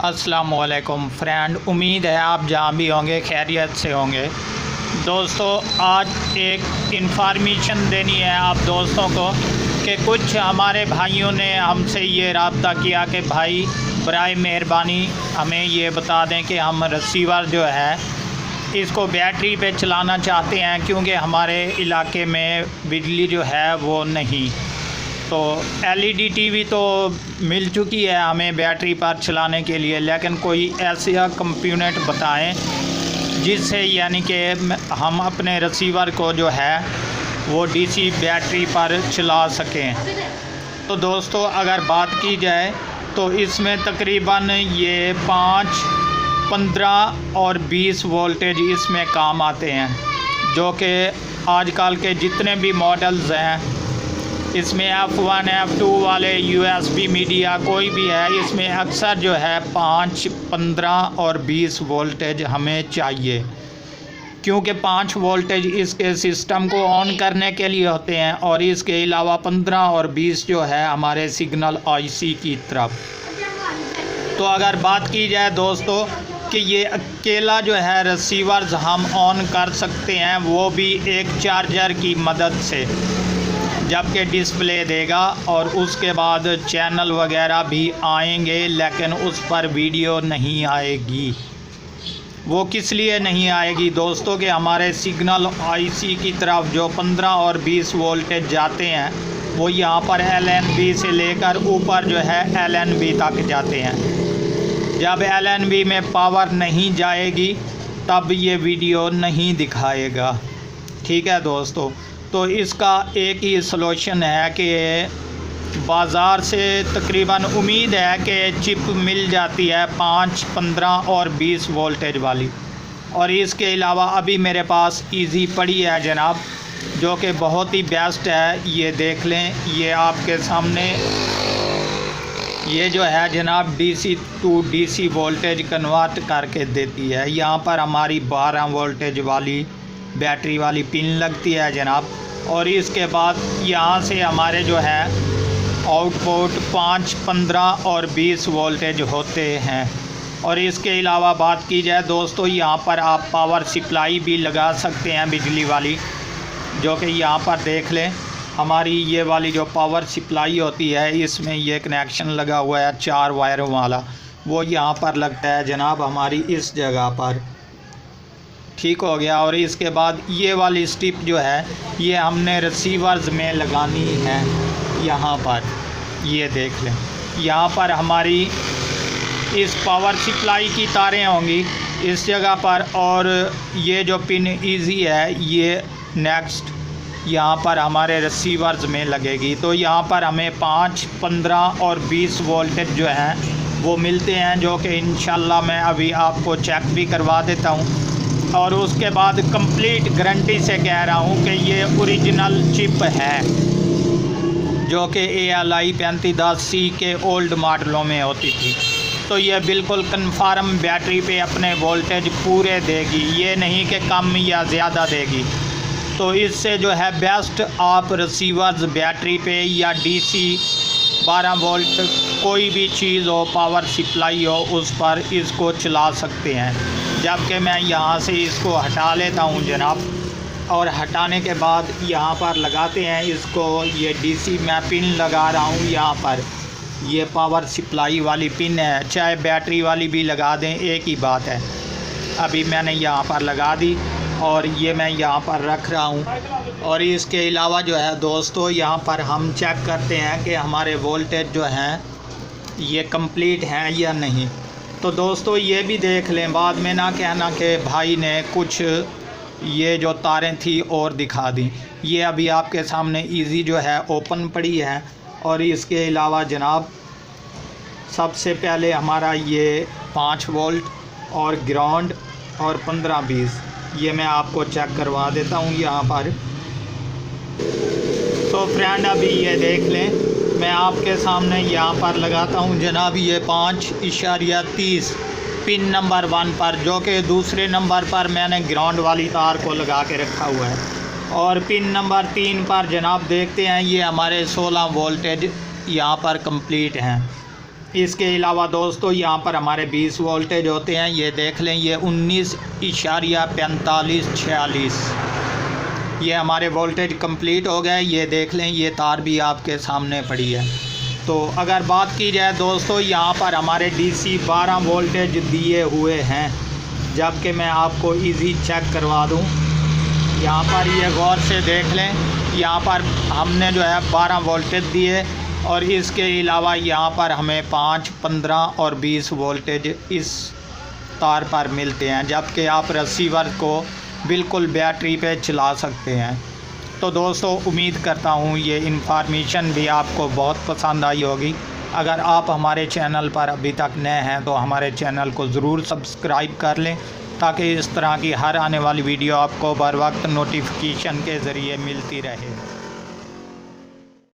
अस्सलामुअलैकुम फ्रेंड, उम्मीद है आप जहाँ भी होंगे खैरियत से होंगे। दोस्तों, आज एक इन्फॉर्मेशन देनी है आप दोस्तों को कि कुछ हमारे भाइयों ने हमसे ये रब्ता किया कि भाई बराए मेहरबानी हमें ये बता दें कि हम रिसीवर जो है इसको बैटरी पे चलाना चाहते हैं, क्योंकि हमारे इलाके में बिजली जो है वो नहीं। तो एलईडी टीवी तो मिल चुकी है हमें बैटरी पर चलाने के लिए, लेकिन कोई ऐसा कंपोनेंट बताएं जिससे यानी कि हम अपने रिसीवर को जो है वो डीसी बैटरी पर चला सकें। तो दोस्तों, अगर बात की जाए तो इसमें तकरीबन ये 5, 15 और 20 वोल्टेज इसमें काम आते हैं, जो कि आजकल के जितने भी मॉडल्स हैं इसमें F1 F2 वाले USB मीडिया कोई भी है, इसमें अक्सर जो है 5, 15 और 20 वोल्टेज हमें चाहिए, क्योंकि 5 वोल्टेज इसके सिस्टम को ऑन करने के लिए होते हैं और इसके अलावा 15 और 20 जो है हमारे सिग्नल IC की तरफ। तो अगर बात की जाए दोस्तों कि ये अकेला जो है रिसीवर्स हम ऑन कर सकते हैं, वो भी एक चार्जर की मदद से, जबकि डिस्प्ले देगा और उसके बाद चैनल वगैरह भी आएंगे, लेकिन उस पर वीडियो नहीं आएगी। वो किस लिए नहीं आएगी दोस्तों कि हमारे सिग्नल IC की तरफ जो 15 और 20 वोल्टेज जाते हैं वो यहाँ पर LNB से लेकर ऊपर जो है LNB तक जाते हैं। जब LNB में पावर नहीं जाएगी तब ये वीडियो नहीं दिखाएगा। ठीक है दोस्तों, तो इसका एक ही सलूशन है कि बाज़ार से तकरीबन उम्मीद है कि चिप मिल जाती है 5, 15 और 20 वोल्टेज वाली। और इसके अलावा अभी मेरे पास इजी पड़ी है जनाब, जो कि बहुत ही बेस्ट है। ये देख लें, ये आपके सामने ये जो है जनाब DC to DC voltage convert करके देती है। यहाँ पर हमारी 12 वोल्टेज वाली बैटरी वाली पिन लगती है जनाब, और इसके बाद यहाँ से हमारे जो है आउटपुट 5, 15 और 20 वोल्टेज होते हैं। और इसके अलावा बात की जाए दोस्तों, यहाँ पर आप पावर सप्लाई भी लगा सकते हैं बिजली वाली, जो कि यहाँ पर देख लें हमारी ये वाली जो पावर सप्लाई होती है इसमें ये कनेक्शन लगा हुआ है 4 वायरों वाला, वो यहाँ पर लगता है जनाब हमारी इस जगह पर। ठीक हो गया। और इसके बाद ये वाली स्ट्रिप जो है ये हमने रिसीवर्स में लगानी है। यहाँ पर ये देख लें, यहाँ पर हमारी इस पावर सप्लाई की तारें होंगी इस जगह पर, और ये जो पिन इजी है ये नेक्स्ट यहाँ पर हमारे रिसीवर्स में लगेगी। तो यहाँ पर हमें 5, 15 और 20 वोल्टेज जो हैं वो मिलते हैं, जो कि इंशाल्लाह मैं अभी आपको चेक भी करवा देता हूँ। और उसके बाद कंप्लीट गारंटी से कह रहा हूँ कि ये ओरिजिनल चिप है, जो कि ALI 3510C के ओल्ड मॉडलों में होती थी। तो ये बिल्कुल कन्फर्म बैटरी पे अपने वोल्टेज पूरे देगी, ये नहीं कि कम या ज़्यादा देगी। तो इससे जो है बेस्ट आप रिसीवर्स बैटरी पे या DC 12 वोल्ट कोई भी चीज़ हो, पावर सप्लाई हो, उस पर इसको चला सकते हैं। जबकि मैं यहाँ से इसको हटा लेता हूँ जनाब, और हटाने के बाद यहाँ पर लगाते हैं इसको। ये DC मैं पिन लगा रहा हूँ यहाँ पर, ये पावर सप्लाई वाली पिन है, चाहे बैटरी वाली भी लगा दें एक ही बात है। अभी मैंने यहाँ पर लगा दी और ये मैं यहाँ पर रख रहा हूँ। और इसके अलावा जो है दोस्तों, यहाँ पर हम चेक करते हैं कि हमारे वोल्टेज जो हैं ये कंप्लीट हैं या नहीं। तो दोस्तों ये भी देख लें, बाद में ना कहना कि भाई ने कुछ ये जो तारें थी और दिखा दी। ये अभी आपके सामने इजी जो है ओपन पड़ी है। और इसके अलावा जनाब सबसे पहले हमारा ये 5 वोल्ट और ग्राउंड और 15, 20 ये मैं आपको चेक करवा देता हूँ यहाँ पर। तो फ्रेंड अभी ये देख लें, मैं आपके सामने यहाँ पर लगाता हूँ जनाब ये 5.30 पिन नंबर 1 पर, जो कि दूसरे नंबर पर मैंने ग्राउंड वाली तार को लगा के रखा हुआ है। और पिन नंबर 3 पर जनाब देखते हैं ये हमारे 16 वोल्टेज यहाँ पर कंप्लीट हैं। इसके अलावा दोस्तों यहाँ पर हमारे 20 वोल्टेज होते हैं, ये देख लें, ये 19.4546 ये हमारे वोल्टेज कंप्लीट हो गए। ये देख लें, ये तार भी आपके सामने पड़ी है। तो अगर बात की जाए दोस्तों, यहाँ पर हमारे डीसी 12 वोल्टेज दिए हुए हैं, जबकि मैं आपको इजी चेक करवा दूँ। यहाँ पर ये गौर से देख लें, यहाँ पर हमने जो है 12 वोल्टेज दिए और इसके अलावा यहाँ पर हमें 5, 15 और 20 वोल्टेज इस तार पर मिलते हैं, जबकि आप रिसीवर को बिल्कुल बैटरी पे चला सकते हैं। तो दोस्तों उम्मीद करता हूँ ये इन्फॉर्मेशन भी आपको बहुत पसंद आई होगी। अगर आप हमारे चैनल पर अभी तक नए हैं तो हमारे चैनल को ज़रूर सब्सक्राइब कर लें, ताकि इस तरह की हर आने वाली वीडियो आपको बर वक्त नोटिफिकेशन के ज़रिए मिलती रहे।